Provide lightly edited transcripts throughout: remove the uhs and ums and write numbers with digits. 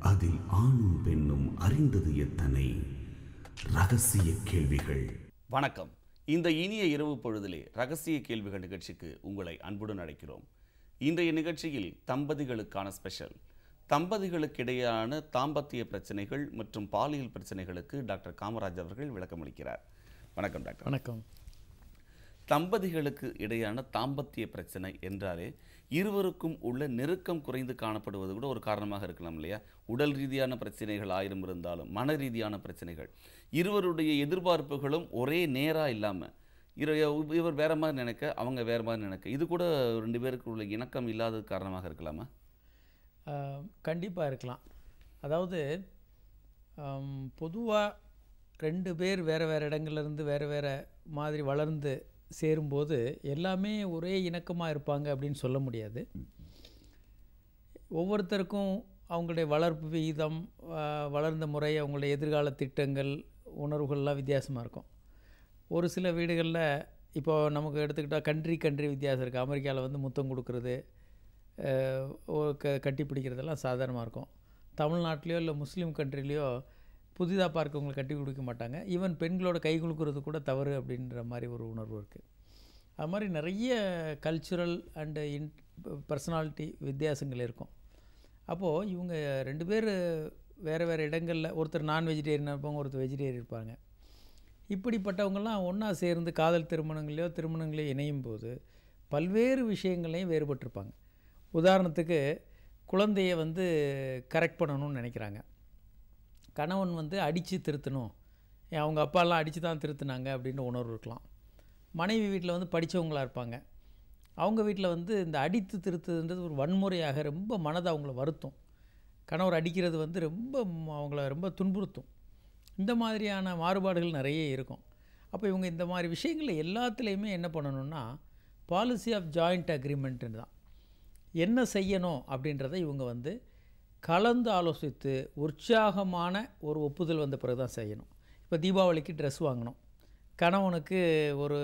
அதில் ஆணும் பெண்ணும் அறிந்தது எத்தனை ரகசிய கேள்விகள். வணக்கம். இந்த இனிய இரவு பொழுதிலே ரகசிய கேள்விகள் நிகழ்ச்சிக்கு உங்களை அன்புடன் அழைக்கிறோம். இன்றைய நிகழ்ச்சியில் தம்பதிகளுக்கான ஸ்பெஷல். தம்பதிகளுக்கிடையான தாம்பத்திய பிரச்சனைகள் மற்றும் பாலியல் பிரச்சனைகளுக்கு டாக்டர் காமராஜ் அவர்கள் விளக்கமளிக்கிறார். வணக்கம் டாக்டர். வணக்கம். தம்பதிகளுக்கு இடையான தாம்பத்திய பிரச்சனை என்றாலே இருவருக்கும் உள்ள நெருக்கம் குறைந்து காணப்படுவது கூட ஒரு காரணமாக இருக்கலாம் இல்லையா? உடல் ரீதியான பிரச்சனைகள் ஆயிரம் இருந்தாலும் மன ரீதியான பிரச்சனைகள், இருவருடைய எதிர்பார்ப்புகளும் ஒரே நேராக இல்லாமல் இவர் வேற மாதிரி நினைக்க, அவங்க வேற மாதிரி நினைக்க, இது கூட ரெண்டு பேருக்கு உள்ள இணக்கம் இல்லாத காரணமாக இருக்கலாமா? கண்டிப்பாக இருக்கலாம். அதாவது பொதுவாக ரெண்டு பேர் வேறு வேறு இடங்கள்லேருந்து வேறு வேறு மாதிரி வளர்ந்து சேரும்போது எல்லாமே ஒரே இணக்கமாக இருப்பாங்க அப்படின்னு சொல்ல முடியாது. ஒவ்வொருத்தருக்கும் அவங்களுடைய வளர்ப்பு விகிதம், வளர்ந்த முறை, அவங்களுடைய எதிர்கால திட்டங்கள், உணர்வுகள்லாம் வித்தியாசமாக இருக்கும். ஒரு சில வீடுகளில் இப்போ நமக்கு எடுத்துக்கிட்டால் கண்ட்ரி வித்தியாசம் இருக்குது. அமெரிக்காவில் வந்து முத்தம் கொடுக்குறது, கட்டி பிடிக்கிறதெல்லாம் சாதாரணமாக இருக்கும். தமிழ்நாட்டிலையோ இல்லை முஸ்லீம் கண்ட்ரிலேயோ புதிதாக பார்க்கவங்களை கட்டி கொடுக்க மாட்டாங்க. ஈவன் பெண்களோட கை குலுக்கிறது கூட தவறு அப்படின்ற மாதிரி ஒரு உணர்வு இருக்குது. அது மாதிரி நிறைய கல்ச்சுரல் அண்டு பர்சனாலிட்டி வித்தியாசங்கள் இருக்கும். அப்போது இவங்க ரெண்டு பேர் வேறு வேறு இடங்களில், ஒருத்தர் நான் வெஜிடேரியனாக இருப்பாங்க, ஒருத்தர் வெஜிடேரியன் இருப்பாங்க. இப்படிப்பட்டவங்கள்லாம் ஒன்றா சேர்ந்து காதல் திருமணங்களையோ இணையும் போது பல்வேறு விஷயங்களையும் வேறுபட்டிருப்பாங்க. உதாரணத்துக்கு குழந்தையை வந்து கரெக்ட் பண்ணணும்னு நினைக்கிறாங்க. கணவன் வந்து அடித்து திருத்தணும், அவங்க அப்பாலாம் அடித்து தான் திருத்தினாங்க அப்படின்னு உணர்வு இருக்கலாம். மனைவி வீட்டில் வந்து படித்தவங்களாக இருப்பாங்க. அவங்க வீட்டில் வந்து இந்த அடித்து திருத்துன்றது ஒரு வன்முறையாக ரொம்ப மனதை அவங்கள வருத்தும். கணவர் அடிக்கிறது வந்து ரொம்ப அவங்கள ரொம்ப துன்புறுத்தும். இந்த மாதிரியான மாறுபாடுகள் நிறைய இருக்கும். அப்போ இவங்க இந்த மாதிரி விஷயங்கள் எல்லாத்துலேயுமே என்ன பண்ணணும்னா பாலிசி ஆஃப் ஜாயிண்ட் அக்ரிமெண்ட்டுன்னு தான், என்ன செய்யணும் அப்படின்றத இவங்க வந்து கலந்து ஆலோசித்து உற்சாகமான ஒரு ஒப்புதல் வந்த பிறகு தான் செய்யணும். இப்போ தீபாவளிக்கு ட்ரெஸ் வாங்கணும், கணவனுக்கு ஒரு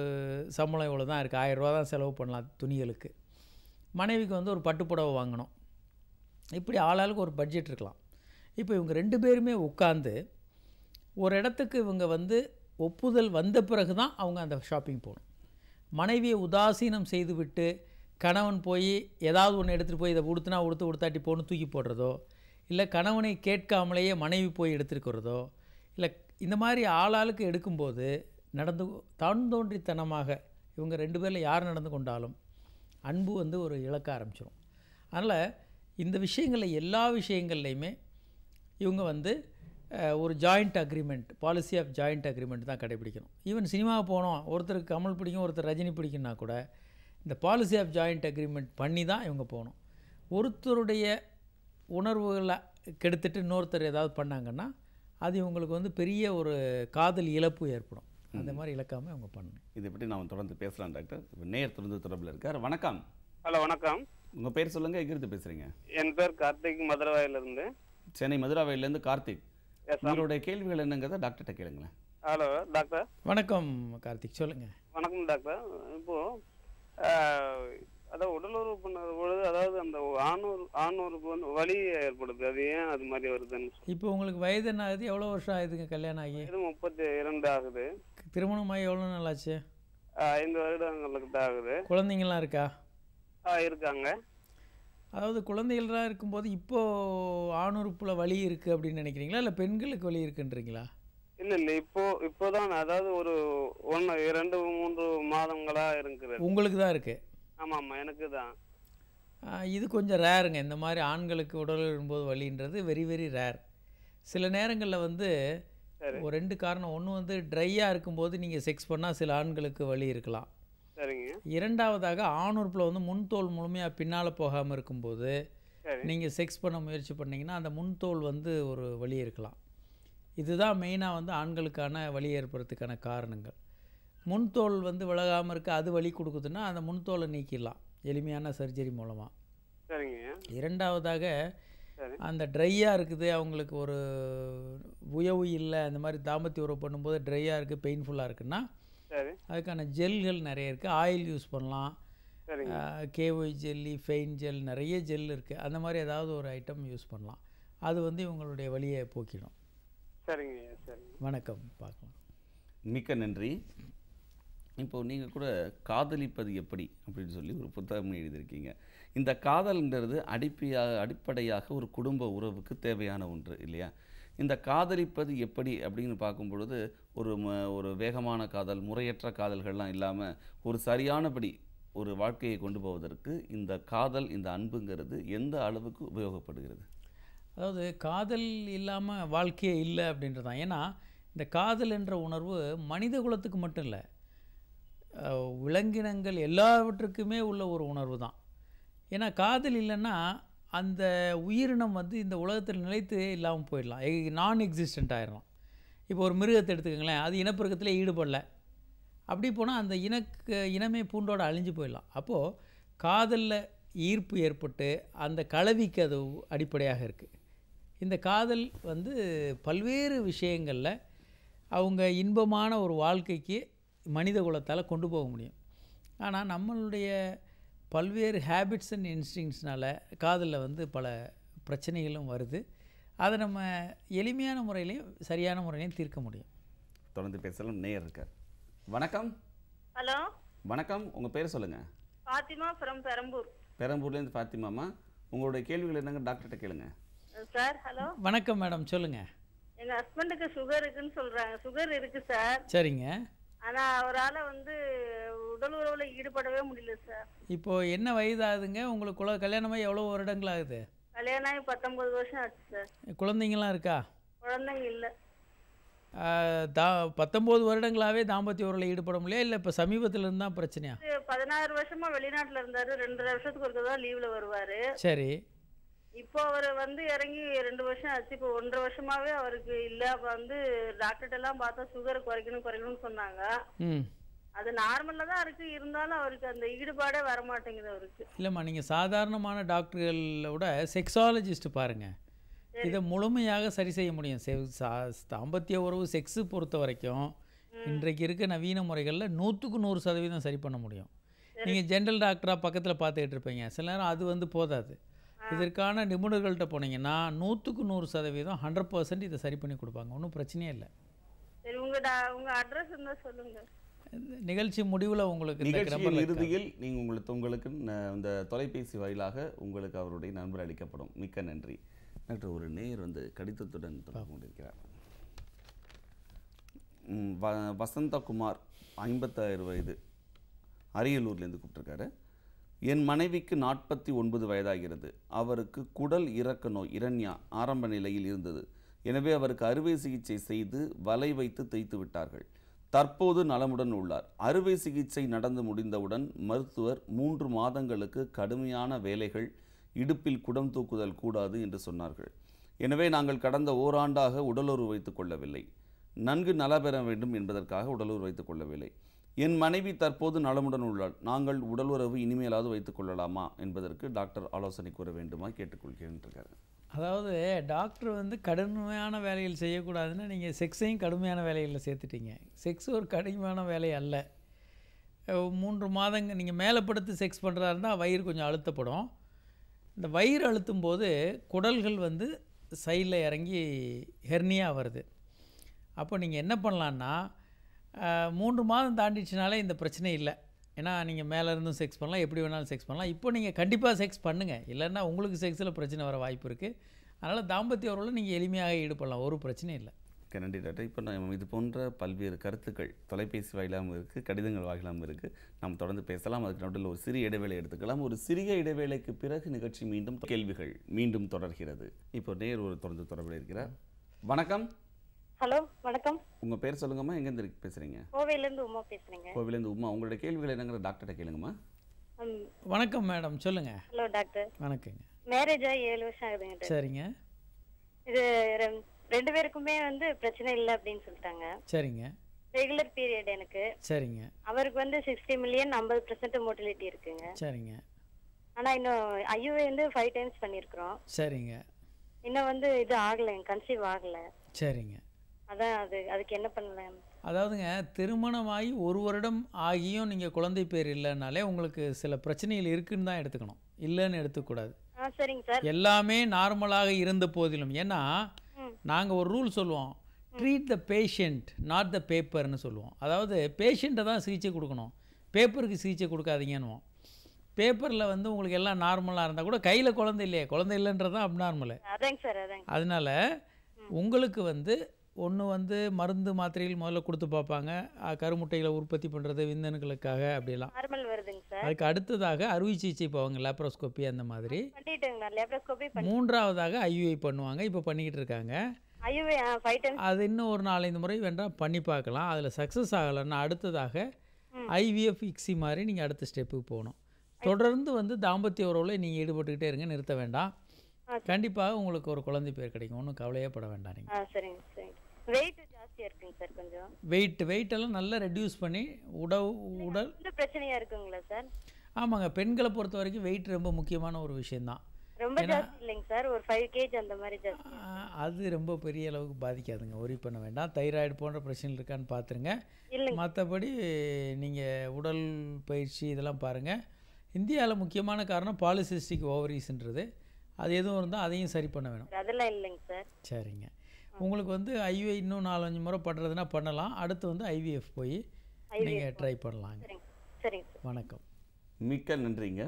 சம்பளம் இவ்வளோ தான் இருக்குது, 1000 ரூபா தான் செலவு பண்ணலாம் துணிகளுக்கு. மனைவிக்கு வந்து ஒரு பட்டுப்புடவை வாங்கணும். இப்படி ஆளாளுக்கு ஒரு பட்ஜெட் இருக்கலாம். இப்போ இவங்க ரெண்டு பேருமே உட்காந்து ஒரு இடத்துக்கு இவங்க வந்து ஒப்புதல் வந்த பிறகு தான் அவங்க அந்த ஷாப்பிங் போகணும். மனைவியை உதாசீனம் செய்துவிட்டு கணவன் போய் ஏதாவது ஒன்று எடுத்துகிட்டு போய் இதை உடுத்தாட்டி போன்னு தூக்கி போடுறதோ, இல்லை கணவனை கேட்காமலேயே மனைவி போய் எடுத்துருக்கிறதோ, இல்லை இந்த மாதிரி ஆளாளுக்கு எடுக்கும்போது தோன்றித்தனமாக இவங்க ரெண்டு பேரில் யார் நடந்து கொண்டாலும் அன்பு வந்து ஒரு இழக்க ஆரம்பிச்சிடும். அதனால் இந்த விஷயங்களில் எல்லா விஷயங்கள்லையுமே இவங்க வந்து ஒரு joint agreement, policy of joint agreement தான் கடைபிடிக்கணும். ஈவன் சினிமாவை போனோம், ஒருத்தருக்கு கமல் பிடிக்கும், ஒருத்தர் ரஜினி பிடிக்குன்னா கூட இந்த பாலிசி ஆஃப் ஜாயிண்ட் அக்ரிமெண்ட் பண்ணி தான் இவங்க போகணும். ஒருத்தருடைய உணர்வுகளை கெடுத்துட்டு இன்னொருத்தர் ஏதாவது பண்ணாங்கன்னா அது இவங்களுக்கு வந்து பெரிய ஒரு காதல் இழப்பு ஏற்படும். அந்த மாதிரி இழக்காமல் அவங்க பண்ணணும். இதை பற்றி நாம் தொடர்ந்து பேசலாம் டாக்டர். இப்போ நேர் தொடர்பில் இருக்கார். வணக்கம். ஹலோ, வணக்கம். உங்கள் பேர் சொல்லுங்கள், எங்கிருந்து பேசுகிறீங்க? என் பேர் கார்த்திக், மதுரவாயிலிருந்து. சென்னை மதுரவாயிலிருந்து கார்த்திக். உங்களுடைய கேள்விகள் என்னங்கிறத டாக்டர்கிட்ட கேளுங்களேன். Hello doctor. வணக்கம் கார்த்திக், சொல்லுங்கள். வணக்கம் டாக்டர். இப்போது அதாவது உடலுறவு பண்ணுற பொழுது அதாவது அந்த ஆணூருக்கு வந்து வலி ஏற்படுது, அது ஏன் அது மாதிரி வருதுன்னு? இப்போ உங்களுக்கு வயது என்ன ஆகுது? எவ்வளோ வருஷம் ஆகுதுங்க கல்யாணம் ஆகி? இது 32 ஆகுது. திருமணமாகி எவ்வளோ நாள் ஆச்சு? 5 வருடங்களுக்கு ஆகுது. குழந்தைங்களாம் இருக்கா? இருக்காங்க. அதாவது குழந்தைகள்லாம் இருக்கும்போது இப்போது ஆணுறுப்பில் வலி இருக்குது அப்படின்னு நினைக்கிறீங்களா, இல்லை பெண்களுக்கு வலி இருக்குன்றீங்களா? இல்லை இப்போதான், அதாவது ஒரு 1 2 3 மாதங்களாக இருக்குது. உங்களுக்கு தான் இருக்குது? ஆமாம், எனக்கு தான். இது கொஞ்சம் ரேருங்க. இந்த மாதிரி ஆண்களுக்கு உடல் இருக்கும்போது வலின்றது வெரி வெரி ரேர். சில நேரங்களில் வந்து ஒரு 2 காரணம். ஒன்று வந்து ட்ரையாக இருக்கும்போது நீங்கள் செக்ஸ் பண்ணால் சில ஆண்களுக்கு வலி இருக்கலாம். சரிங்க. இரண்டாவதாக ஆணுறுப்பில் வந்து முன்தோல் முழுமையாக பின்னால் போகாமல் இருக்கும்போது நீங்கள் செக்ஸ் பண்ண முயற்சி பண்ணிங்கன்னா அந்த முன்தோல் வந்து ஒரு வலி இருக்கலாம். இதுதான் மெயினாக வந்து ஆண்களுக்கான வலி ஏற்படுறதுக்கான காரணங்கள். முன்தோல் வந்து விலகாமல் இருக்க, அது வலி கொடுக்குதுன்னா அந்த முன்தோலை நீக்கிடலாம் எளிமையான சர்ஜரி மூலமாக. சரிங்க. இரண்டாவதாக அந்த ட்ரையாக இருக்குது, அவங்களுக்கு ஒரு உயவு இல்லை, அந்த மாதிரி தாம்பத்திய உறவு பண்ணும்போது ட்ரையாக இருக்குது, பெயின்ஃபுல்லாக இருக்குன்னா அதுக்கான ஜெல்கள் நிறைய இருக்குது. ஆயில் யூஸ் பண்ணலாம், கேஒய் ஜெல்லி, ஃபெயின் ஜெல், நிறைய ஜெல் இருக்குது. அந்த மாதிரி ஏதாவது ஒரு ஐட்டம் யூஸ் பண்ணலாம். அது வந்து இவங்களுடைய வலியை போக்கிடும். சரிங்க ஐயா, சரிங்க. வணக்கம், பார்க்கலாம். மிக்க நன்றி. இப்போ நீங்கள் கூட காதலிப்பது எப்படி அப்படின்னு சொல்லி ஒரு புத்தகம் எழுதியிருக்கீங்க. இந்த காதல்ங்கிறது அடிப்படையாக ஒரு குடும்ப உறவுக்கு தேவையான ஒன்று இல்லையா? இந்த காதலிப்பது எப்படி அப்படின்னு பார்க்கும் பொழுது ஒரு வேகமான காதல், முறையற்ற காதல்கள்லாம் இல்லாமல் ஒரு சரியானபடி ஒரு வாழ்க்கையை கொண்டு போவதற்கு இந்த காதல், இந்த அன்புங்கிறது எந்த அளவுக்கு உபயோகப்படுகிறது? அதாவது காதல் இல்லாமல் வாழ்க்கையே இல்லை அப்படின்றது தான். ஏன்னா இந்த காதல் என்ற உணர்வு மனித குலத்துக்கு மட்டும் இல்லை, விலங்கினங்கள் எல்லாவற்றுக்குமே உள்ள ஒரு உணர்வு தான். ஏன்னா காதல் இல்லைன்னா அந்த உயிரினம் வந்து இந்த உலகத்தில் நிலைத்து இல்லாமல் போயிடலாம், நான் எக்ஸிஸ்டண்ட் ஆயிடலாம். இப்போ ஒரு மிருகத்தை எடுத்துக்கோங்களேன், அது இனப்பெருக்கத்திலே ஈடுபடலை, அப்படி போனால் அந்த இனமே பூண்டோட அழிஞ்சு போயிடலாம். அப்போது காதலில் ஈர்ப்பு ஏற்பட்டு அந்த கலவிக்கு அது அடிப்படையாக இருக்குது. இந்த காதல் வந்து பல்வேறு விஷயங்களில் அவங்க இன்பமான ஒரு வாழ்க்கைக்கு மனித குலத்தால் கொண்டு போக முடியும். ஆனால் நம்மளுடைய பல்வேறு ஹேபிட்ஸ் அண்ட் இன்ஸ்டிங்ஸ்னால் காதலில் வந்து பல பிரச்சனைகளும் வருது. அதை நம்ம எளிமையான முறையிலையும் சரியான முறையிலையும் தீர்க்க முடியும். தொடர்ந்து பேசலாம். நேயர் இருக்கார். வணக்கம். ஹலோ, வணக்கம். உங்கள் பேர் சொல்லுங்கள். ஃபாத்திமா ஃப்ரம் பெரம்பூர். பெரம்பூர்லேருந்து ஃபாத்திமாமா, உங்களுடைய கேள்விகள் என்னங்க டாக்டர்கிட்ட கேளுங்க. Sir hello. வணக்கம் மேடம், சொல்லுங்கள். எங்கள் ஹஸ்பண்டுக்கு சுகர் இருக்குன்னு சொல்கிறாங்க. சுகர் இருக்குது சார். சரிங்க. ஆனால் அவரால் வந்து உடல் உறவில் ஈடுபடவே முடியல சார். இப்போது என்ன வயதாகுதுங்க உங்களுக்கு? கல்யாணமாக எவ்வளோ வருடங்கள் ஆகுது? கல்யாணம் ஆகி 19 வருஷம் ஆச்சு சார். குழந்தைங்களாம் இருக்கா? குழந்தைங்க இல்லை. 19 வருடங்களாகவே தாம்பத்திய உறவில் ஈடுபட முடியல, இல்லை இப்போ சமீபத்தில் இருந்தால் பிரச்சனையா? 16 வருஷமாக வெளிநாட்டில் இருந்தார். 2.5 வருஷத்துக்கு ஒருக்க தான் லீவில் வருவார். சரி. இப்போ அவர் வந்து இறங்கி 2 வருஷம் ஆச்சு. இப்போ 1.5 வருஷமாகவே அவருக்கு இல்லை. அப்போ வந்து டாக்டர்கிட்டலாம் பார்த்தா சுகரை குறைக்கணும்னு சொன்னாங்க. அது நார்மலாக தான் இருக்குது, இருந்தாலும் அவருக்கு அந்த ஈடுபாடே வரமாட்டேங்குது அவருக்கு. இல்லைம்மா, நீங்கள் சாதாரணமான டாக்டர்களை விட செக்ஸாலஜிஸ்ட் பாருங்கள், இதை முழுமையாக சரி செய்ய முடியும். தாம்பத்திய உறவு செக்ஸு பொறுத்த வரைக்கும் இன்றைக்கு இருக்க நவீன முறைகளில் 100க்கு 100% சரி பண்ண முடியும். நீங்கள் ஜென்ரல் டாக்டராக பக்கத்தில் பார்த்துக்கிட்டு இருப்பீங்க, சில நேரம் அது வந்து போதாது. இதற்கான நிபுணர்கள்ட்ட போனீங்கன்னா 100க்கு 100% 100% இதை சரி பண்ணி கொடுப்பாங்க, ஒன்றும் பிரச்சனையே இல்லை. சரி, உங்கள் அட்ரஸ் இருந்தால் சொல்லுங்கள். நிகழ்ச்சி முடிவில் உங்களுக்கு நிகழ்ச்சியின் இறுதியில் உங்களுக்கு இந்த தொலைபேசி வாயிலாக உங்களுக்கு அவருடைய நண்பர் அளிக்கப்படும். மிக்க நன்றி. டாக்டர், ஒரு நேயர் வந்து கடிதத்துடன் தொடர்பு கொண்டிருக்கிறார். வசந்தகுமார், 56 வயது, அரியலூர்லேருந்து கூப்பிட்டுருக்காரு. என் மனைவிக்கு 49 வயதாகிறது. அவருக்கு குடல் இறக்க நோய் இரண்யா ஆரம்ப நிலையில் இருந்தது. எனவே அவருக்கு அறுவை சிகிச்சை செய்து வலை வைத்து தைத்து விட்டார்கள். தற்போது நலமுடன் உள்ளார். அறுவை சிகிச்சை நடந்து முடிந்தவுடன் மருத்துவர் 3 மாதங்களுக்கு கடுமையான வேலைகள், இடுப்பில் குடம் தூக்குதல் கூடாது என்று சொன்னார்கள். எனவே நாங்கள் கடந்த ஓராண்டாக உடலுறவு வைத்துக் கொள்ளவில்லை. நன்கு நல பெற வேண்டும் என்பதற்காக உடலுறவு வைத்துக் கொள்ளவில்லை. என் மனைவி தற்போது நலமுடன் உள்ளாள். நாங்கள் உடலுறவு இனிமேலாவது வைத்துக் கொள்ளலாமா என்பதற்கு டாக்டர் ஆலோசனை கூற வேண்டுமா கேட்டுக்கொள்கிறேன். அதாவது டாக்டர் வந்து கடுமையான வேலைகள் செய்யக்கூடாதுன்னு நீங்கள் செக்ஸையும் கடுமையான வேலைகளில் சேர்த்துட்டீங்க. செக்ஸ் ஒரு கடுமையான வேலை அல்ல. 3 மாதங்கள் நீங்கள் மேலே படுத்து செக்ஸ் பண்ணுறதா இருந்தால் வயிறு கொஞ்சம் அழுத்தப்படும். இந்த வயிறு அழுத்தும் போது குடல்கள் வந்து சைடில் இறங்கி ஹெர்னியா வருது. அப்போ நீங்கள் என்ன பண்ணலான்னா, 3 மாதம் தாண்டிச்சுனாலே இந்த பிரச்சனை இல்லை. ஏன்னா நீங்கள் மேலே இருந்தும் செக்ஸ் பண்ணலாம், எப்படி வேணாலும் செக்ஸ் பண்ணலாம். இப்போ நீங்கள் கண்டிப்பாக செக்ஸ் பண்ணுங்கள், இல்லைன்னா உங்களுக்கு செக்ஸில் பிரச்சனை வர வாய்ப்பு இருக்குது. அதனால் தாம்பத்திய உறவில் நீங்கள் எளிமையாக ஈடுபடலாம், ஒரு பிரச்சனையும் இல்லை. நன்றி டாக்டர். இப்போ நம்ம இது போன்ற பல்வேறு கருத்துக்கள் தொலைபேசி வாயிலாகவும் இருக்குது, கடிதங்கள் வாயிலாகவும் இருக்குது. நாம் தொடர்ந்து பேசலாம். அதுக்கு நடுவில் ஒரு சிறிய இடைவேளை எடுத்துக்கலாம். ஒரு சிறிய இடைவேளைக்கு பிறகு நிகழ்ச்சி மீண்டும் கேள்விகள் மீண்டும் தொடர்கிறது. இப்போ நேர் ஒரு தொடர்பில் இருக்கிறார். வணக்கம். ஹலோ, வணக்கம். உங்கள் பேர் சொல்லுங்கம்மா, எங்கேருந்து பேசுகிறீங்க? கோவையிலேருந்து உமா பேசுகிறேங்க. கோவையிலேருந்து உமா, உங்களுடைய கேள்விகள் என்னங்கிற டாக்டர்கிட்ட கேளுங்கம்மா. வணக்கம் மேடம், சொல்லுங்கள். Hello doctor. வணக்கங்க. மேரேஜ் ஆகி 7 வருஷம் ஆகுதுங்க. சரிங்க. இது 2 பேருக்குமே வந்து பிரச்சனை இல்லை அப்படின்னு சொல்லிட்டாங்க. சரிங்க. ரெகுலர் பீரியட் எனக்கு. சரிங்க. அவருக்கு வந்து 60 மில்லியன் 50% மோட்டிலிட்டி இருக்குங்க. சரிங்க. ஆனால் இன்னும் ஐயுஐ வந்து 5 டைம்ஸ் பண்ணியிருக்கிறோம். சரிங்க. இன்னும் வந்து இது ஆகலை, கன்சீவ் ஆகலை. சரிங்க. அதான் அதுக்கு என்ன பண்ணலாம்? அதாவதுங்க, திருமணமாகி 1 வருடம் ஆகியும் நீங்கள் குழந்தை பேர் இல்லைன்னாலே உங்களுக்கு சில பிரச்சனைகள் இருக்குன்னு தான் எடுத்துக்கணும், இல்லைன்னு எடுத்துக்கூடாது. சரிங்க சார். எல்லாமே நார்மலாக இருந்த போதிலும், ஏன்னா நாங்கள் ஒரு ரூல் சொல்லுவோம், treat the patient not the பேப்பர்னு சொல்லுவோம். அதாவது பேஷண்ட்டை தான் சிகிச்சை கொடுக்கணும், பேப்பருக்கு சிகிச்சை கொடுக்காதீங்கன்னுவோம். பேப்பரில் வந்து உங்களுக்கு எல்லாம் நார்மலாக இருந்தால் கூட கையில் குழந்தை இல்லையே, குழந்தை இல்லைன்றது தான் அப்நார்மலு. அதாங்க சார், அதாங்க. அதனால் உங்களுக்கு வந்து ஒன்று வந்து மருந்து மாத்திரைகள் முதல்ல கொடுத்து பார்ப்பாங்க, கருமுட்டைகளை உற்பத்தி பண்ணுறது விந்தணுக்களுக்காக அப்படிலாம். நார்மல் வருதுங்க சார். அதுக்கு அடுத்ததாக அறுவை சிகிச்சை போவாங்க, லேப்ரோஸ்கோப்பி அந்த மாதிரி. பண்ணிட்டேங்க, லேப்ரோஸ்கோபி பண்ணி. மூன்றாவதாக ஐயுஐ பண்ணுவாங்க, இப்போ பண்ணிக்கிட்டு இருக்காங்க. IUI 5 times. அது இன்னும் ஒரு 4-5 முறை வேண்டாம் பண்ணி பார்க்கலாம். அதில் சக்ஸஸ் ஆகலைன்னா அடுத்ததாக ஐவிஎஃப் இக்ஸி மாதிரி நீங்கள் அடுத்த ஸ்டெப்புக்கு போகணும். தொடர்ந்து வந்து தாம்பத்திய உறவில் நீங்கள் ஈடுபட்டுக்கிட்டே இருங்க, நிறுத்த வேண்டாம். கண்டிப்பாக உங்களுக்கு ஒரு குழந்தை பேர் கிடைக்கும், ஒன்றும் கவலையே பட வேண்டாம். நீங்கள் சரிங்க சரிங்க. வெயிட் ஜாஸ்தியாக இருக்குங்க சார் கொஞ்சம். வெயிட்டெல்லாம் நல்லா ரெடியூஸ் பண்ணி உடல் பிரச்சனையாக இருக்குங்களா சார்? ஆமாங்க, பெண்களை பொறுத்த வரைக்கும் வெயிட் ரொம்ப முக்கியமான ஒரு விஷயந்தான். ரொம்ப ஜாஸ்தி இல்லைங்க சார், ஒரு 5 kg அந்த மாதிரி ஜாஸ்தி. அது ரொம்ப பெரிய அளவுக்கு பாதிக்காதுங்க, ஒரி பண்ண வேண்டாம். தைராய்டு போன்ற பிரச்சனை இருக்கான்னு பார்த்துருங்க. மற்றபடி நீங்கள் உடல் பயிற்சி இதெல்லாம் பாருங்கள். இந்தியாவில் முக்கியமான காரணம் பாலிசிஸ்டிக் ஓவரிஸ்ன்றது, அது எதுவும் இருந்தால் அதையும் சரி பண்ண வேணும். அதெல்லாம் இல்லைங்க சார். சரிங்க, உங்களுக்கு வந்து ஐவிஐ இன்னும் 4-5 முறை பண்ணுறதுனா பண்ணலாம். அடுத்து வந்து ஐவிஎஃப் போய் நீங்கள் ட்ரை பண்ணலாங்க. சரிங்க, வணக்கம். மிக்க நன்றிங்க.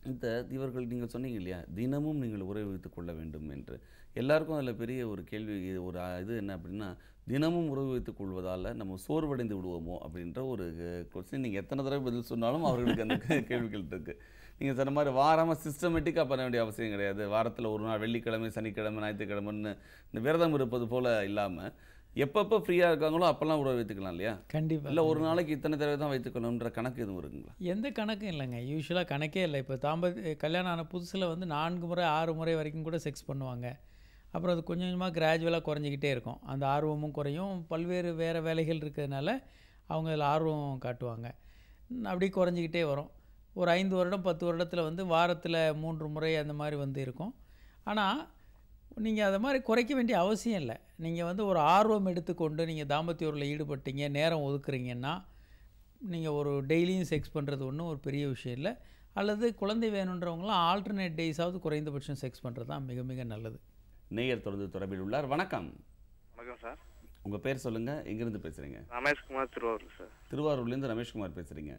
இந்த இவர்கள் நீங்கள் சொன்னீங்க இல்லையா, தினமும் நீங்கள் உறவு வைத்துக் கொள்ள வேண்டும் என்று. எல்லாருக்கும் அதில் பெரிய ஒரு கேள்வி, ஒரு இது என்ன அப்படின்னா, தினமும் உறவு வைத்துக் கொள்வதால் நம்ம சோர்வடைந்து விடுவோமோ அப்படின்ற ஒரு கொஸ்டின் நீங்கள் எத்தனை தடவை பதில் சொன்னாலும் அவர்களுக்கு அந்த கேள்விகள் இருக்குது. நீங்கள் சொன்ன மாதிரி வாரமாக சிஸ்டமேட்டிக்காக பண்ண வேண்டிய அவசியம் கிடையாது. வாரத்தில் ஒரு நாள் வெள்ளிக்கிழமை, சனிக்கிழமை, ஞாயிற்றுக்கிழமைன்னு இந்த விரதம் இருப்பது போல் இல்லாமல் எப்பப்போ ஃப்ரீயாக இருக்காங்களோ அப்போல்லாம் உறவு வைத்துக்கலாம் இல்லையா? கண்டிப்பாக. இல்லை ஒரு நாளைக்கு இத்தனை தடவை தான் வைத்துக்கணுன்ற கணக்கு எதுவும் இருக்குங்களா? எந்த கணக்கும் இல்லைங்க, யூஸ்வலாக கணக்கே இல்லை. இப்போ கல்யாணம் ஆன புதுசில் வந்து 4 முறை 6 முறை வரைக்கும் கூட செக்ஸ் பண்ணுவாங்க. அப்புறம் அது கொஞ்சம் கொஞ்சமாக கிராஜுவலாக குறைஞ்சிக்கிட்டே இருக்கும். அந்த ஆர்வமும் குறையும், பல்வேறு வேறு வேலைகள் இருக்கிறதுனால அவங்க அதில் ஆர்வம் காட்டுவாங்க. அப்படி குறைஞ்சிக்கிட்டே வரும். ஒரு 5 வருடம் 10 வருடத்தில் வந்து வாரத்தில் 3 முறை அந்த மாதிரி வந்து இருக்கும். ஆனால் நீங்கள் அதை மாதிரி குறைக்க வேண்டிய அவசியம் இல்லை. நீங்கள் வந்து ஒரு ஆர்வம் எடுத்துக்கொண்டு நீங்கள் தாம்பத்திய உறவில் ஈடுபட்டீங்க, நேரம் ஒதுக்குறீங்கன்னா, நீங்கள் ஒரு டெய்லியும் செக்ஸ் பண்ணுறது ஒன்றும் ஒரு பெரிய விஷயம் இல்லை. அல்லது குழந்தை வேணுன்றவங்களாம் ஆல்டர்னேட் டேஸாவது குறைந்தபட்சம் செக்ஸ் பண்ணுறது தான் மிக மிக நல்லது. நேயர் தொடர்ந்து தொடர்பில் உள்ளார். வணக்கம். வணக்கம் சார். உங்கள் பேர் சொல்லுங்கள், எங்கேருந்து பேசுகிறீங்க? ரமேஷ்குமார், திருவாரூர் சார். திருவாரூர்லேருந்து ரமேஷ்குமார் பேசுகிறீங்க.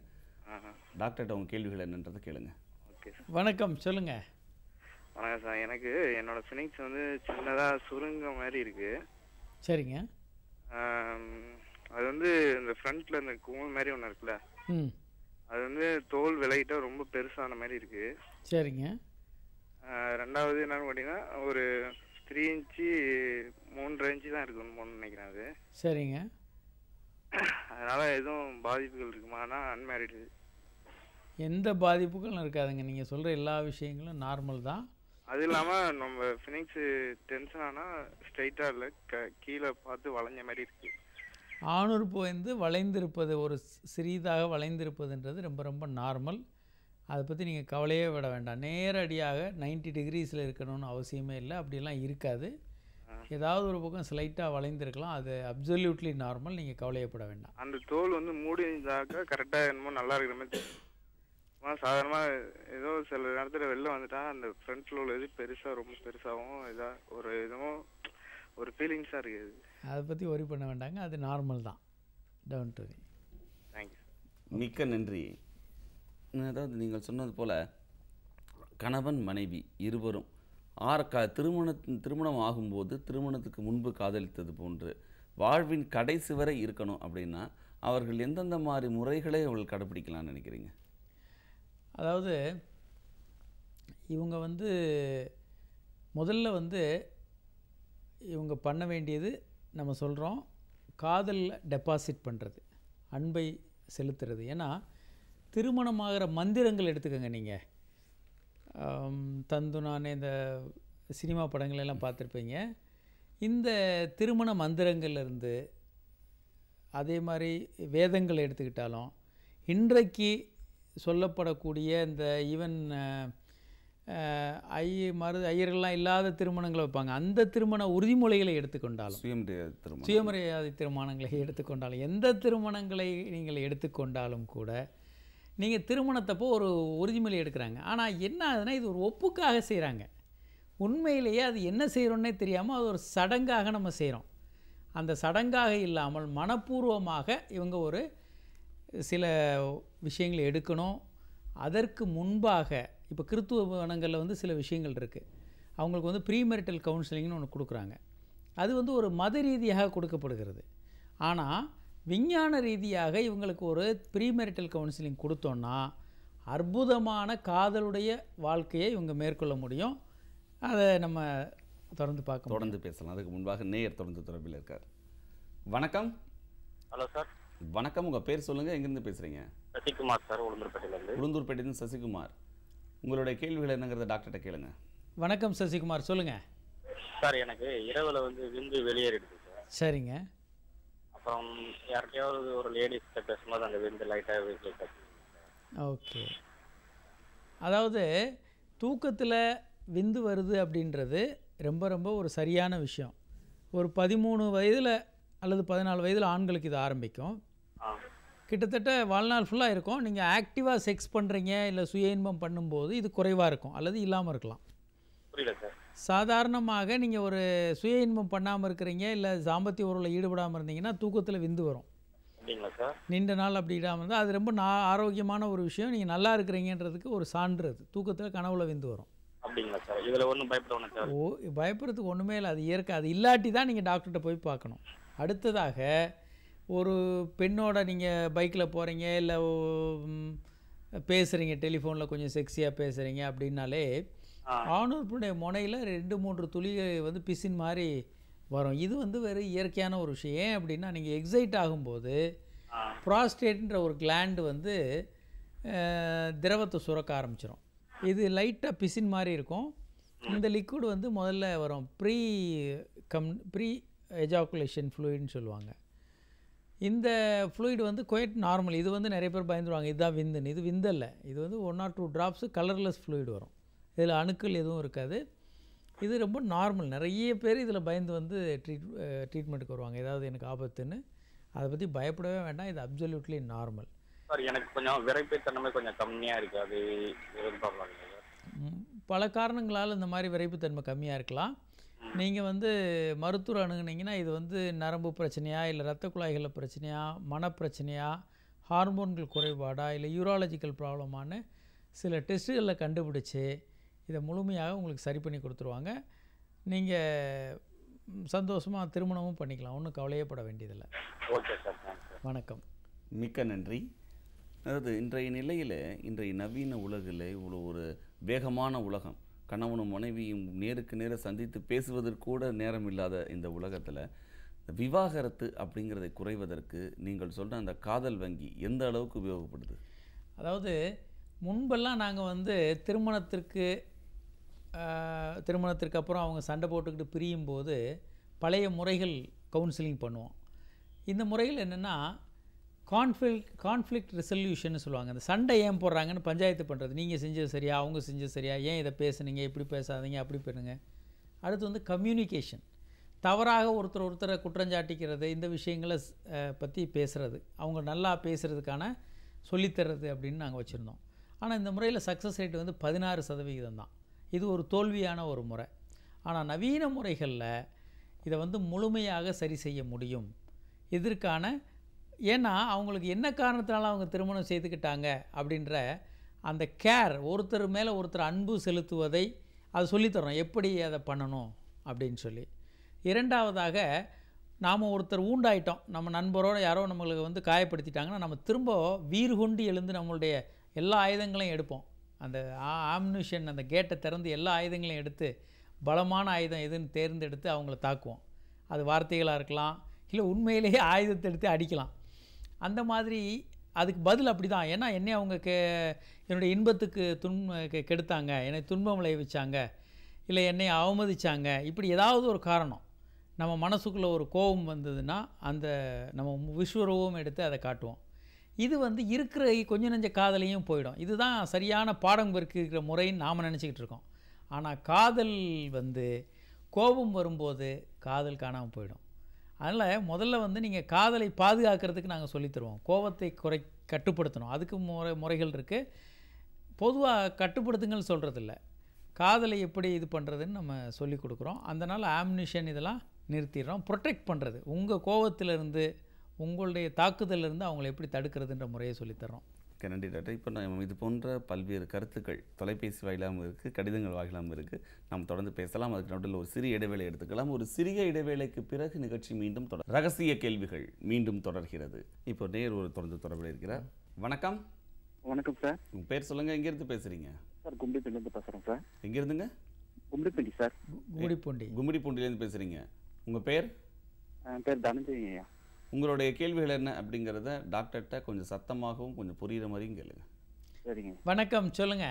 டாக்டர்கிட்ட உங்கள் கேள்விகள் என்னன்றதை கேளுங்க. Okay sir. வணக்கம், சொல்லுங்கள். வணக்கம் சார். எனக்கு என்னோட ஃபினிக்ஸ் வந்து சின்னதாக சுருங்க மாதிரி இருக்கு. சரிங்க. அது வந்து இந்த ஃப்ரண்ட்ல இந்த கூழ் மாதிரி ஒன்று இருக்குல்ல, அது வந்து தோல் விலகிட்டா ரொம்ப பெருசான மாதிரி இருக்கு. சரிங்க. ரெண்டாவது என்னன்னு பார்த்தீங்கன்னா ஒரு 3 இன்ச்சு 3.5 இன்ச்சு தான் இருக்குன்னு நினைக்கிறேன் அது. சரிங்க. அதனால எதுவும் பாதிப்புகள் இருக்குமா? ஆனால் அன்மேரிடு. எந்த பாதிப்புகளும் இருக்காதுங்க, நீங்கள் சொல்கிற எல்லா விஷயங்களும் நார்மல் தான். அது இல்லாமல் நம்ம ஃபினிக்ஸ் டென்ஷன் ஆனால் ஸ்ட்ரைட்டாக இல்லை, கீழே பார்த்து வளைஞ்ச மாதிரி இருக்கு. ஆணுறுப்பு வந்து வளைந்திருப்பது, ஒரு சிறிதாக வளைந்திருப்பதுன்றது ரொம்ப ரொம்ப நார்மல். அதை பற்றி நீங்கள் கவலையே விட வேண்டாம். நேரடியாக 90 டிகிரிஸில் இருக்கணும்னு அவசியமே இல்லை, அப்படிலாம் இருக்காது. ஏதாவது ஒரு பக்கம் ஸ்லைட்டாக வளைந்திருக்கலாம், அது அப்சல்யூட்லி நார்மல், நீங்கள் கவலையப்பட வேண்டாம். அந்த தோல் வந்து மூடிதாக்க கரெக்டாக என்னமோ நல்லா இருக்கிற மாதிரி சாதாரணமாக ஏதோ சில நேரத்தில் வெளில வந்துட்டா அந்த ஃப்ரண்ட்ல உள்ள இது பெருசாக ரொம்ப பெருசாகவும் இதாக ஒரு இதுவும் ஒரு ஃபீலிங்ஸாக இருக்குது. அதை பற்றி ஒரி பண்ண வேண்டாங்க, அது நார்மல் தான். Don't worry. தேங்க்யூ. மிக்க நன்றி. அதாவது நீங்கள் சொன்னது போல் கணவன் மனைவி இருவரும் திருமணம் ஆகும்போது திருமணத்துக்கு முன்பு காதலித்தது போன்று வாழ்வின் கடைசி வரை இருக்கணும் அப்படின்னா அவர்கள் எந்தெந்த மாதிரி முறைகளை அவர்கள் கடைப்பிடிக்கலாம்னு நினைக்கிறீங்க? அதாவது இவங்க வந்து முதல்ல வந்து இவங்க பண்ண வேண்டியது, நம்ம சொல்கிறோம், காதலில் டெபாசிட் பண்ணுறது, அன்பை செலுத்துறது. ஏன்னா திருமணமாகிற மந்திரங்கள் எடுத்துக்கோங்க. நீங்கள் தந்து நானே இந்த சினிமா படங்களெல்லாம் பார்த்துருப்பீங்க. இந்த திருமண மந்திரங்கள்லேருந்து, அதே மாதிரி வேதங்களை எடுத்துக்கிட்டாலும், இன்றைக்கு சொல்லப்படக்கூடிய இந்த ஈவன் ஐயர்கள்லாம் இல்லாத திருமணங்களை வைப்பாங்க, அந்த திருமண உறுதிமொழிகளை எடுத்துக்கொண்டாலும், சுயமரியாதை திருமணங்களை எடுத்துக்கொண்டாலும், எந்த திருமணங்களை நீங்கள் எடுத்துக்கொண்டாலும் கூட நீங்கள் திருமணத்தப்போ ஒரு உறுதிமொழி எடுக்கிறாங்க. ஆனால் என்ன ஆகுதுன்னா இது ஒரு ஒப்புக்காக செய்கிறாங்க. உண்மையிலேயே அது என்ன செய்கிறோன்னே தெரியாமல் அது ஒரு சடங்காக நம்ம செய்கிறோம். அந்த சடங்காக இல்லாமல் மனப்பூர்வமாக இவங்க ஒரு சில விஷயங்களை எடுக்கணும். அதற்கு முன்பாக இப்போ கிறித்துவ மதங்களில் வந்து சில விஷயங்கள் இருக்குது. அவங்களுக்கு வந்து ப்ரீமெரிட்டல் கவுன்சிலிங்னு ஒன்று கொடுக்குறாங்க. அது வந்து ஒரு மத ரீதியாக கொடுக்கப்படுகிறது. ஆனால் விஞ்ஞான ரீதியாக இவங்களுக்கு ஒரு ப்ரீமெரிட்டல் கவுன்சிலிங் கொடுத்தோன்னா அற்புதமான காதலுடைய வாழ்க்கையை இவங்க மேற்கொள்ள முடியும். அதை நம்ம தொடர்ந்து பேசலாம். அதுக்கு முன்பாக நேயர் தொடர்பில் இருக்கார். வணக்கம். Hello sir. வணக்கம். உங்கள் பேர் சொல்லுங்கள், எங்கேருந்து பேசுகிறீங்க? சசிகுமார் சார், உளுந்தூர்பேட்டையிலேருந்து. உளுந்தூர்பேட்டையிலேருந்து சசிகுமார், உங்களுடைய கேள்விகள் என்னங்கிறத டாக்டர்கிட்ட கேளுங்க. வணக்கம் சசிகுமார், சொல்லுங்கள். சார், எனக்கு இரவில் வந்து விந்து வெளியேறிடுது சார். சரிங்க. அப்புறம் யார்கிட்டையாவது ஒரு லேடிஸ்கிட்ட பேசும்போது அந்த விந்து லைட்டாக வீட்டில். ஓகே. அதாவது தூக்கத்தில் விந்து வருது அப்படின்றது ரொம்ப ரொம்ப ஒரு சரியான விஷயம். ஒரு 13 வயதில் அல்லது 14 வயதில் ஆண்களுக்கு இது ஆரம்பிக்கும். கிட்டத்தட்ட வாழ்நாள் ஃபுல்லாக இருக்கும். நீங்கள் ஆக்டிவாக செக்ஸ் பண்ணுறீங்க இல்லை சுய இன்பம் பண்ணும்போது இது குறைவாக இருக்கும் அல்லது இல்லாமல் இருக்கலாம். புரியல சார். சாதாரணமாக நீங்கள் ஒரு சுய இன்பம் பண்ணாமல் இருக்கிறீங்க இல்லை சாம்பத்திய உறவில் ஈடுபடாமல் இருந்தீங்கன்னா தூக்கத்தில் விந்து வரும். நீண்ட நாள் அப்படி இடாமல் இருந்தால் அது ரொம்ப ஆரோக்கியமான ஒரு விஷயம். நீங்கள் நல்லா இருக்கிறீங்கன்றதுக்கு ஒரு சான்று. அது தூக்கத்தில் கனவுல விந்து வரும். அப்படிங்களா சார்? இதில் ஒன்றும் பயப்படுறதுக்கு ஒன்றுமே இல்லை. அது இயற்கை. அது இல்லாட்டி தான் நீங்கள் டாக்டர்கிட்ட போய் பார்க்கணும். அடுத்ததாக ஒரு பெண்ணோட நீங்கள் பைக்கில் போகிறீங்க இல்லை பேசுகிறீங்க, டெலிஃபோனில் கொஞ்சம் செக்ஸியாக பேசுகிறீங்க அப்படின்னாலே ஆணுடைய முனையில் 2-3 துளிகள் வந்து பிசின் மாதிரி வரும். இது வந்து வேறு இயற்கையான ஒரு விஷயம். ஏன் அப்படின்னா நீங்கள் எக்ஸைட் ஆகும்போது ப்ராஸ்டேட்ன்ற ஒரு கிளாண்டு வந்து திரவத்தை சுரக்க ஆரம்பிச்சிடும். இது லைட்டாக பிசின் மாதிரி இருக்கும். இந்த லிக்விட் வந்து முதல்ல வரும் ப்ரீ எஜாக்குலேஷன் ஃப்ளூயிட்னு சொல்லுவாங்க. இந்த ஃப்ளூயிட் வந்து குவைட் நார்மல். இது வந்து நிறைய பேர் பயந்துருவாங்க இதுதான் விந்துன்னு. இது விந்தல்ல. இது வந்து 1 or 2 drops கலர்லெஸ் ஃப்ளூயிட் வரும். இதில் அணுக்கள் எதுவும் இருக்காது. இது ரொம்ப நார்மல். நிறைய பேர் இதில் பயந்து வந்து ட்ரீட்மெண்ட்டுக்கு வருவாங்க, ஏதாவது எனக்கு ஆபத்துன்னு. அதை பற்றி பயப்படவே வேண்டாம். இது அப்சல்யூட்லி நார்மல். சார், எனக்கு கொஞ்சம் விரைப்புத்தன்மை கொஞ்சம் கம்மியாக இருக்குது. அது பல காரணங்களால் இந்த மாதிரி விரைப்புத்தன்மை கம்மியாக இருக்கலாம். நீங்கள் வந்து மருத்துவர் அணுகுனீங்கன்னா இது வந்து நரம்பு பிரச்சனையா இல்லை இரத்த குழாய்களில் பிரச்சனையா, மனப்பிரச்சனையா, ஹார்மோன்கள் குறைபாடா இல்லை யூராலஜிக்கல் ப்ராப்ளமான சில டெஸ்ட்டுகளில் கண்டுபிடிச்சி இதை முழுமையாக உங்களுக்கு சரி பண்ணி கொடுத்துருவாங்க. நீங்கள் சந்தோஷமாக திருமணமும் பண்ணிக்கலாம். ஒன்றும் கவலையே பட வேண்டியதில்லை. ஓகே சார், வணக்கம். மிக்க நன்றி. அதாவது இன்றைய நிலையில், இன்றைய நவீன உலகில் இவ்வளோ ஒரு வேகமான உலகம், கணவனும் மனைவியும் நேருக்கு நேர சந்தித்து பேசுவதற்கு கூட நேரம் இல்லாத இந்த உலகத்தில் விவாகரத்து அப்படிங்கிறதை குறைவதற்கு நீங்கள் சொல்கிற அந்த காதல் வங்கி எந்த அளவுக்கு உபயோகப்படுது? அதாவது முன்பெல்லாம் நாங்கள் வந்து திருமணத்திற்கு அப்புறம் அவங்க சண்டை போட்டுக்கிட்டு பிரியும் போது பழைய முறைகள் கவுன்சிலிங் பண்ணுவோம். இந்த முறைகள் என்னென்னா கான்ஃப்ளிக்ட் ரெசல்யூஷன் சொல்லுவாங்க. அந்த சண்டை ஏன் போடுறாங்கன்னு பஞ்சாயத்து பண்ணுறது. நீங்கள் செஞ்சது சரியா, அவங்க செஞ்சது சரியா, ஏன் இதை பேசுனீங்க, இப்படி பேசாதீங்க, அப்படி பண்ணுங்க. அடுத்து வந்து கம்யூனிகேஷன். தவறாக ஒருத்தரை குற்றஞ்சாட்டிக்கிறது, இந்த விஷயங்களை பற்றி பேசுகிறது, அவங்க நல்லா பேசுகிறதுக்கான சொல்லித்தர்றது அப்படின்னு நாங்கள் வச்சுருந்தோம். ஆனால் இந்த முறையில் சக்ஸஸ் ரேட் வந்து 16% தான். இது ஒரு தோல்வியான ஒரு முறை. ஆனால் நவீன முறைகளில் இதை வந்து முழுமையாக சரி செய்ய முடியும். இதற்கான ஏன்னா அவங்களுக்கு என்ன காரணத்தினால அவங்க திருமணம் செய்துக்கிட்டாங்க அப்படின்ற அந்த கேர், ஒருத்தர் மேலே ஒருத்தர் அன்பு செலுத்துவதை அது சொல்லித்தரோம், எப்படி அதை பண்ணணும் அப்படின்னு சொல்லி. இரண்டாவதாக நாம் ஒருத்தர் ஊண்டாயிட்டோம், நம்ம நண்பரோடு யாரோ நம்மளுக்கு வந்து காயப்படுத்திட்டாங்கன்னா நம்ம திரும்ப வீறு கொண்டு எழுந்து நம்மளுடைய எல்லா ஆயுதங்களையும் எடுப்போம். அந்த ஆம்னிஷன், அந்த கேட்டை திறந்து எல்லா ஆயுதங்களையும் எடுத்து பலமான ஆயுதம் எதுன்னு தேர்ந்தெடுத்து அவங்கள தாக்குவோம். அது வார்த்தைகளாக இருக்கலாம், இல்லை உண்மையிலேயே ஆயுதத்தை எடுத்து அடிக்கலாம். அந்த மாதிரி அதுக்கு பதில் அப்படி தான். ஏன்னா என்னை அவங்க என்னுடைய இன்பத்துக்கு கெடுத்தாங்க, என்னை துன்பம் விளைவிச்சாங்க, இல்லை என்னை அவமதித்தாங்க, இப்படி ஏதாவது ஒரு காரணம் நம்ம மனசுக்குள்ளே ஒரு கோபம் வந்ததுன்னா அந்த நம்ம விஸ்வரூபம் எடுத்து அதை காட்டுவோம். இது வந்து இருக்கிற கொஞ்சம் நெஞ்ச காதலையும் போயிடும். இதுதான் சரியான பாடம் இருக்கிற முறைன்னு நாம் நினச்சிக்கிட்டு இருக்கோம். ஆனால் காதல் வந்து கோபம் வரும்போது காதல் காணாமல் போயிடும். அதனால் முதல்ல வந்து நீங்கள் காதலை பாதுகாக்கிறதுக்கு நாங்கள் சொல்லித்தருவோம். கோபத்தை கட்டுப்படுத்தணும். அதுக்கு முறைகள் இருக்குது. பொதுவாக கட்டுப்படுத்துங்கள் சொல்கிறதில்ல, காதலை எப்படி இது பண்ணுறதுன்னு நம்ம சொல்லி கொடுக்குறோம். அதனால் ஆம்னிஷன் இதெல்லாம் நிறுத்திடுறோம். ப்ரொடெக்ட் பண்ணுறது, உங்கள் கோபத்திலிருந்து உங்களுடைய தாக்குதலிருந்து அவங்களை எப்படி தடுக்கிறதுன்ற முறையை சொல்லித்தரோம். ஓகே, நன்றி டாக்டர். இப்போ நம்ம இது போன்ற பல்வேறு கருத்துக்கள் தொலைபேசி வாயிலாகவும் இருக்குது, கடிதங்கள் வாயிலாகவும் இருக்குது. நாம் தொடர்ந்து பேசலாம். அதுக்கு நடுவில் ஒரு சிறிய இடைவேளை எடுத்துக்கலாம். ஒரு சிறிய இடைவேளைக்கு பிறகு நிகழ்ச்சி மீண்டும் ரகசிய கேள்விகள் மீண்டும் தொடர்கிறது. இப்போ நேர் ஒரு தொடர்பில் இருக்கிறார். வணக்கம். வணக்கம் சார். உங்கள் பேர் சொல்லுங்கள், எங்கேருந்து பேசுகிறீங்க? சார் கும்மிடிப்பூண்டிலேருந்து பேசுகிறேன் சார். எங்கேருந்துங்க? கும்மிடிப்பூண்டி சார். கும்மிடிப்பூண்டிலேருந்து பேசுகிறீங்க. உங்கள் பேர்? என் பேர் தனஞ்சயன் ஐயா. உங்களுடைய கேள்விகள் என்ன அப்படிங்கிறத டாக்டர்கிட்ட கொஞ்சம் சத்தமாகவும் கொஞ்சம் புரிகிற மாதிரியும் கேளுங்க. சரிங்க. வணக்கம், சொல்லுங்க.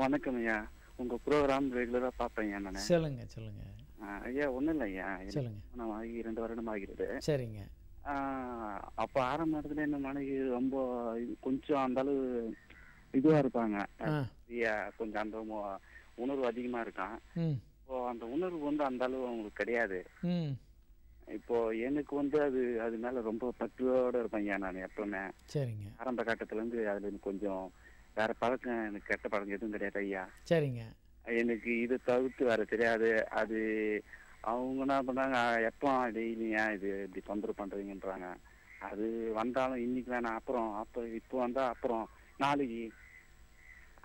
வணக்கம் ஐயா. உங்கள் ப்ரோக்ராம் ரெகுலராக பார்ப்பேன் ஐயா நான். சொல்லுங்க ஐயா. ஒன்றும் இல்லை ஐயா, சொல்லுங்க. நான் ஆகி 2 வருடம் ஆகிறது. சரிங்க. அப்போ ஆரம்ப நேரத்தில் என்ன மனைவி ரொம்ப கொஞ்சம் அந்த அளவு இதுவாக இருப்பாங்க. கொஞ்சம் அந்த உணர்வு அதிகமாக இருக்கான். இப்போ அந்த உணர்வு வந்து அந்த அளவு அவங்களுக்கு கிடையாது. இப்போ எனக்கு வந்து அது மேல ரொம்ப பற்றுவோட இருப்பேன் ஐயா நான் எப்பவுமே. சரிங்க. ஆரம்ப கட்டத்துல இருந்து அதுல எனக்கு கொஞ்சம் வேற பழக்கம், எனக்கு கெட்ட பழக்கம் எதுவும் கிடையாது ஐயா. சரிங்க. எனக்கு இது தவிர்த்து வேற தெரியாது. அது அவங்க என்ன பண்றாங்க, எப்போ டெய்லியா இது இப்படி தொந்தரவு பண்றீங்கன்றாங்க. அது வந்தாலும் இன்னைக்கு வேணாம், அப்புறம் இப்போ வந்தா அப்புறம் நாளைக்கு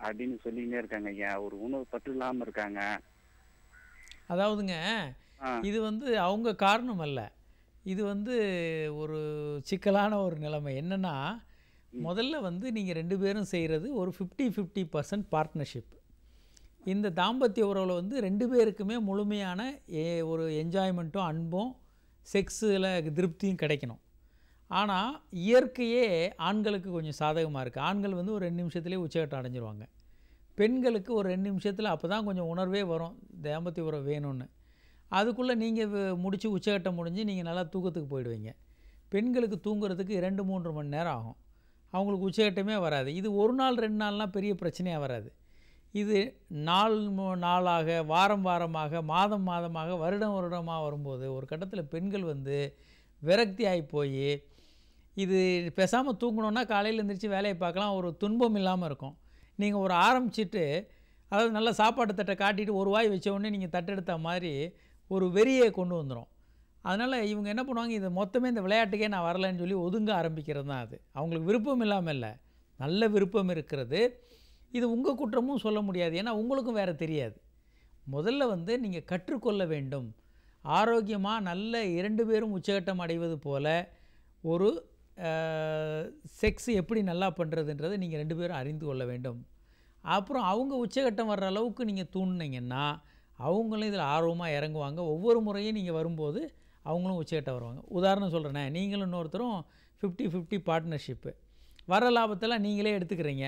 அப்படின்னு சொல்லிக்கிட்டே இருக்காங்க ஐயா. ஒரு உணவு பற்று இல்லாம இருக்காங்க. அதாவதுங்க, இது வந்து அவங்க காரணம் அல்ல. இது வந்து ஒரு சிக்கலான ஒரு நிலைமை. என்னென்னா, முதல்ல வந்து நீங்கள் 2 பேரும் செய்கிறது ஒரு 50-50% பார்ட்னர்ஷிப். இந்த தாம்பத்திய உறவில் வந்து 2 பேருக்குமே முழுமையான ஒரு என்ஜாய்மெண்ட்டும் அன்பும் செக்ஸில் திருப்தியும் கிடைக்கணும். ஆனால் இயற்கையே ஆண்களுக்கு கொஞ்சம் சாதகமாக இருக்குது. ஆண்கள் வந்து ஒரு 2 நிமிஷத்துலேயே உச்சகட்டம் அடைஞ்சிருவாங்க. பெண்களுக்கு ஒரு 2 நிமிஷத்தில் அப்போ தான் கொஞ்சம் உணர்வே வரும், தாம்பத்திய உறவு வேணும்னு. அதுக்குள்ளே நீங்கள் முடித்து உச்சகட்டம் முடிஞ்சு நீங்கள் நல்லா தூக்கத்துக்கு போயிடுவீங்க. பெண்களுக்கு தூங்குறதுக்கு 2-3 மணி நேரம் ஆகும். அவங்களுக்கு உச்சகட்டமே வராது. இது ஒரு நாள் 2 நாள்லாம் பெரிய பிரச்சனையாக வராது. இது நாளாக, வாரமாக, மாதமாக, வருடமாக வரும்போது ஒரு கட்டத்தில் பெண்கள் வந்து விரக்தி ஆகி போய், இது பேசாமல் தூங்கணுன்னா காலையில் எழுந்திரிச்சு வேலையை பார்க்கலாம், ஒரு துன்பம் இல்லாமல் இருக்கும். நீங்கள் ஒரு ஆரம்பிச்சிட்டு, அதாவது நல்ல சாப்பாட்டு தட்டை காட்டிட்டு ஒரு வாய் வச்ச உடனே நீங்கள் தட்டெடுத்த மாதிரி ஒரு வெறியை கொண்டு வந்துடும். அதனால் இவங்க என்ன பண்ணுவாங்க, இது மொத்தமே இந்த விளையாட்டுக்கே நான் வரலைன்னு சொல்லி ஒதுங்க ஆரம்பிக்கிறது தான் அது. அவங்களுக்கு விருப்பம் இல்லாமல் இல்லை, நல்ல விருப்பம் இருக்கிறது. இது உங்கள் குற்றமும் சொல்ல முடியாது, ஏன்னா உங்களுக்கும் வேறு தெரியாது. முதல்ல வந்து நீங்கள் கற்றுக்கொள்ள வேண்டும். ஆரோக்கியமாக நல்ல 2 பேரும் உச்சகட்டம் அடைவது போல் ஒரு செக்ஸ் எப்படி நல்லா பண்ணுறதுன்றதை நீங்கள் 2 பேரும் அறிந்து கொள்ள வேண்டும். அப்புறம் அவங்க உச்சகட்டம் வர்ற அளவுக்கு நீங்கள் தூண்டினீங்கன்னா அவங்களும் இதில் ஆர்வமாக இறங்குவாங்க. ஒவ்வொரு முறையும் நீங்கள் வரும்போது அவங்களும் உச்சகட்டம் வருவாங்க. உதாரணம் சொல்கிறேனே, நீங்களும் இன்னொருத்தரும் 50-50 பார்ட்னர்ஷிப்பு. வர லாபத்தெல்லாம் நீங்களே எடுத்துக்கிறீங்க.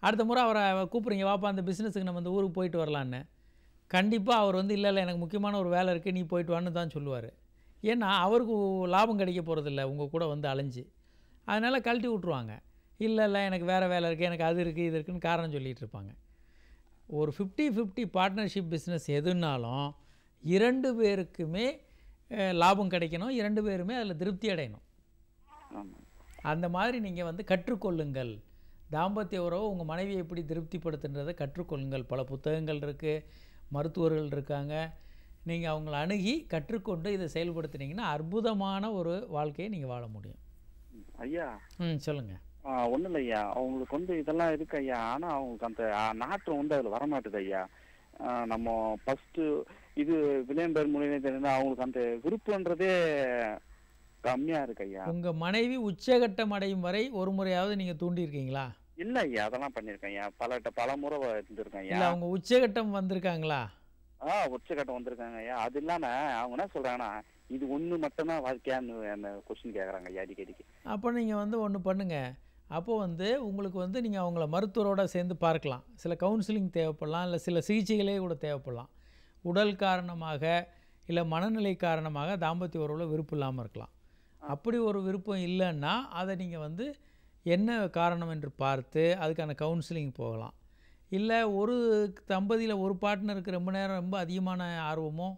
அடுத்த முறை அவரை கூப்பிட்றீங்க, வாப்பா அந்த பிஸ்னஸுக்கு நம்ம இந்த ஊருக்கு போயிட்டு வரலான்னு. கண்டிப்பாக அவர் வந்து இல்லை எனக்கு முக்கியமான ஒரு வேலை இருக்குது, நீ போயிட்டு வான்னு தான் சொல்லுவார். ஏன்னா அவருக்கு லாபம் கிடைக்க போகிறதில்ல உங்கள் கூட வந்து அலைஞ்சு. அதனால் கழட்டி விட்ருவாங்க. இல்லை எனக்கு வேறு வேலை இருக்குது, எனக்கு அது இருக்குது, இது இருக்குதுன்னு காரணம் சொல்லிகிட்டு இருப்பாங்க. ஒரு 50-50 பார்ட்னர்ஷிப் பிஸ்னஸ் எதுனாலும் 2 பேருக்குமே லாபம் கிடைக்கணும், 2 பேருமே அதில் திருப்தி அடையணும். அந்த மாதிரி நீங்கள் வந்து கற்றுக்கொள்ளுங்கள். தாம்பத்திய உறவு உங்கள் மனைவியை எப்படி திருப்திப்படுத்துன்றதை கற்றுக்கொள்ளுங்கள். பல புத்தகங்கள் இருக்குது, மருத்துவர்கள் இருக்காங்க. நீங்கள் அவங்கள அணுகி கற்றுக்கொண்டு இதை செயல்படுத்தினீங்கன்னா அற்புதமான ஒரு வாழ்க்கையை நீங்கள் வாழ முடியும். ஐயா. சொல்லுங்கள். ஒன்றும் இல்லை ஐயா, அவங்களுக்கு வந்து இதெல்லாம் இருக்கு ஐயா. ஆனால் அவங்களுக்கு அந்த நாட்டம் வந்து அதில் வரமாட்டுது ஐயா. நம்ம ஃபஸ்ட்டு இது விளையாம்பேர் மூலியமே தெரியுது, அவங்களுக்கு அந்த விருப்பன்றதே கம்மியாக இருக்கு ஐயா. உங்கள் மனைவி உச்சகட்டம் அடையும் வரை ஒரு முறையாவது நீங்கள் தூண்டியிருக்கீங்களா? இல்லை ஐயா, அதெல்லாம் பண்ணியிருக்கேன் ஐயா. பல முறை இருந்திருக்கேன் ஐயா. இல்லை, அவங்க உச்சகட்டம் வந்திருக்காங்களா? உச்சகட்டம் வந்திருக்காங்க ஐயா. அது இல்லாமல் அவங்க என்ன சொல்கிறாங்கன்னா, இது ஒன்று மட்டும்தான் வாழ்க்கையான்னு அந்த கொஸ்டின் கேட்குறாங்க ஐயா அடிக்கடிக்கு. அப்போ நீங்கள் வந்து ஒன்று பண்ணுங்கள். அப்போது வந்து உங்களுக்கு வந்து நீங்கள் அவங்கள மருத்துவரோடு சேர்ந்து பார்க்கலாம். சில கவுன்சிலிங் தேவைப்படலாம், இல்லை சில சிகிச்சைகளே கூட தேவைப்படலாம். உடல் காரணமாக இல்லை மனநிலை காரணமாக தாம்பத்திய உறவில் விருப்பம் இல்லாமல் இருக்கலாம். அப்படி ஒரு விருப்பம் இல்லைன்னா அதை நீங்கள் வந்து என்ன காரணம் என்று பார்த்து அதுக்கான கவுன்சிலிங் போகலாம். இல்லை ஒரு தம்பதியில் ஒரு பார்ட்னருக்கு ரொம்ப நேரம் ரொம்ப அதிகமான ஆர்வமோ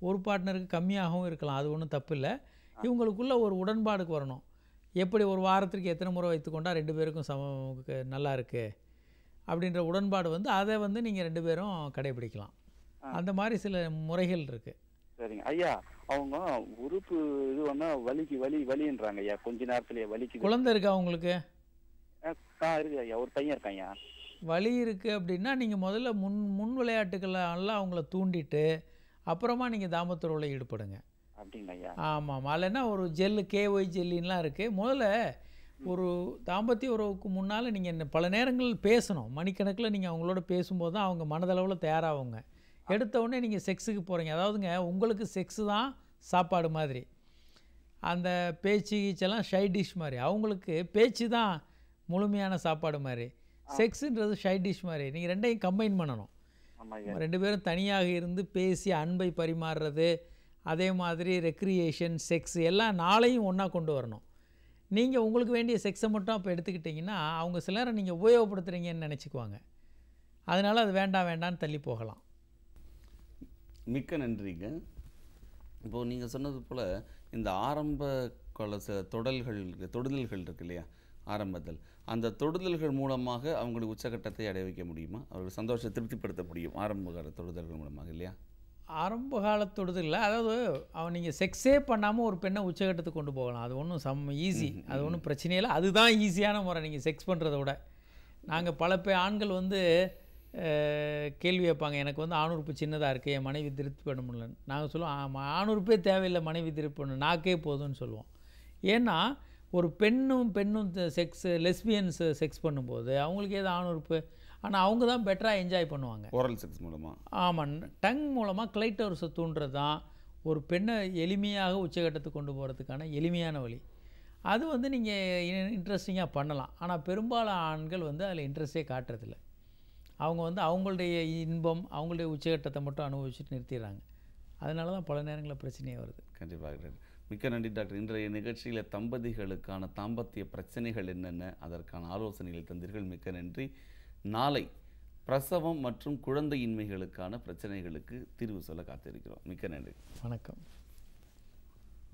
ஒரு பார்ட்னருக்கு கம்மியாகவும் இருக்கலாம், அது ஒன்றும் தப்பு இல்லை. இவங்களுக்குள்ள ஒரு உடன்பாடுக்கு வரணும். எப்படி ஒரு வாரத்திற்கு எத்தனை முறை வைத்துக்கொண்டா 2 பேருக்கும் நல்லா இருக்குது அப்படின்ற உடன்பாடு வந்து அதை வந்து நீங்கள் 2 பேரும் கடைபிடிக்கலாம். அந்த மாதிரி சில முறைகள் இருக்குது. சரிங்க ஐயா. அவங்க உறுப்பு இது வந்தா வலின்றாங்க ஐயா. கொஞ்ச நேரத்துலயே வலிக்கு. குழந்தை இருக்கா உங்களுக்கு? இருக்கு ஐயா, ஒரு பையன் இருக்காங்க. வலி இருக்குது அப்படின்னா நீங்கள் முதல்ல முன் விளையாட்டுக்கள்லாம் அவங்கள தூண்டிட்டு அப்புறமா நீங்கள் தாம்பத்திய உறவில் ஈடுபடுங்க. அப்படிங்க ஐயா. ஆமாம். அதில்னா ஒரு ஜெல்லு KY ஜெல்லின்லாம் இருக்குது. முதல்ல ஒரு தாம்பத்திய உறவுக்கு முன்னால் நீங்கள் பல நேரங்கள் பேசணும். மணிக்கணக்கில் நீங்கள் அவங்களோட பேசும்போது தான் அவங்க மனதளவில் தயாராகுங்க. எடுத்தவுடனே நீங்கள் செக்ஸுக்கு போகிறீங்க. அதாவதுங்க உங்களுக்கு செக்ஸு தான் சாப்பாடு மாதிரி, அந்த பேச்சு கீச்செல்லாம் ஷை டிஷ் மாதிரி. அவங்களுக்கு பேச்சு தான் முழுமையான சாப்பாடு மாதிரி, செக்ஸுன்றது ஷை டிஷ் மாதிரி. நீங்கள் ரெண்டையும் கம்பைன் பண்ணணும். 2 பேரும் தனியாக இருந்து பேசி அன்பை பரிமாறுறது, அதே மாதிரி ரெக்ரியேஷன், செக்ஸ் எல்லாம் நாளையும் ஒன்றா கொண்டு வரணும். நீங்கள் உங்களுக்கு வேண்டிய செக்ஸை மட்டும் அப்போ எடுத்துக்கிட்டிங்கன்னா அவங்க சில நேரம் நீங்கள் உபயோகப்படுத்துகிறீங்கன்னு நினச்சிக்குவாங்க. அதனால் அது வேண்டான்னு தள்ளி போகலாம். மிக்க நன்றிங்க. இப்போது நீங்கள் சொன்னது போல் இந்த ஆரம்ப தொடுதல்கள் இருக்கு இல்லையா, ஆரம்பத்தில் அந்த தொடுதல்கள் மூலமாக அவங்களுடைய உச்சகட்டத்தை அடைய வைக்க முடியுமா? அவர்கள் சந்தோஷத்தை திருப்திப்படுத்த முடியும் ஆரம்ப கால தொடுதல்கள் மூலமாக இல்லையா? ஆரம்ப கால தொடுதல்ல அதாவது நீங்கள் செக்ஸே பண்ணாமல் ஒரு பெண்ணை உச்சகட்டத்துக்கு கொண்டு போகலாம். அது ஒன்றும் ஈஸி, அது ஒன்றும் பிரச்சனையே இல்லை. அதுதான் ஈஸியான முறை நீங்கள் செக்ஸ் பண்ணுறத விட. நாங்கள் பல ஆண்கள் வந்து கேள்வி வைப்பாங்க, எனக்கு வந்து ஆணுறுப்பு சின்னதாக இருக்குது, என் மனைவி திருப்தி பண்ண முடியலன்னு. நாங்கள் சொல்லுவோம் ஆணுறுப்பே தேவையில்லை, மனைவி திருப்தி பண்ணணும், நாக்கே போதும்னு சொல்லுவோம். ஏன்னா ஒரு பெண்ணும் செக்ஸ் லெஸ்பியன்ஸ் செக்ஸ் பண்ணும்போது அவங்களுக்கு ஏதோ ஆணுறுப்பு, ஆனால் அவங்க தான் பெட்டராக என்ஜாய் பண்ணுவாங்க ஓரல் செக்ஸ் மூலமாக. ஆமாம், டங் மூலமாக கிளைட்டோரஸை தூண்டுறது தான் ஒரு பெண்ணை எளிமையாக உச்சகட்டத்துக்கு கொண்டு போகிறதுக்கான எளிமையான வழி. அது வந்து நீங்கள் இன்ட்ரெஸ்டிங்காக பண்ணலாம். ஆனால் பெரும்பாலான ஆண்கள் வந்து அதில் இன்ட்ரெஸ்டே காட்டுறதில்ல. அவங்க வந்து அவங்களுடைய இன்பம், அவங்களுடைய உச்சகட்டத்தை மட்டும் அனுபவிச்சுட்டு நிறுத்திடுறாங்க. அதனால தான் பல நேரங்களில் பிரச்சனையே வருது. கண்டிப்பாக. மிக்க நன்றி டாக்டர். இன்றைய நிகழ்ச்சியில் தம்பதிகளுக்கான தாம்பத்திய பிரச்சனைகள் என்னென்ன, அதற்கான ஆலோசனைகளை தந்தீர்கள். மிக்க நன்றி. நாளை பிரசவம் மற்றும் குழந்தையின்மைகளுக்கான பிரச்சனைகளுக்கு தீர்வு சொல்ல காத்திருக்கிறோம். மிக்க நன்றி. வணக்கம்.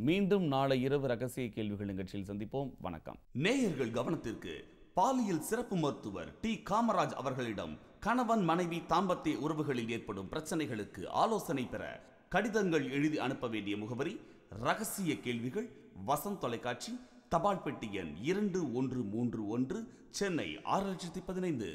மீண்டும் நாளை இரவு ரகசிய கேள்விகள் நிகழ்ச்சியில் சந்திப்போம். வணக்கம். நேயர்கள் கவனத்திற்கு, பாலியல் சிறப்பு மருத்துவர் டி. காமராஜ் அவர்களிடம் கணவன் மனைவி தாம்பத்திய உறவுகளில் ஏற்படும் பிரச்சனைகளுக்கு ஆலோசனை பெற கடிதங்கள் எழுதி அனுப்ப வேண்டிய முகவரி: ரகசிய கேள்விகள், வசந்த் தொலைக்காட்சி, தபால் பெட்டி எண் 2131, சென்னை 6015.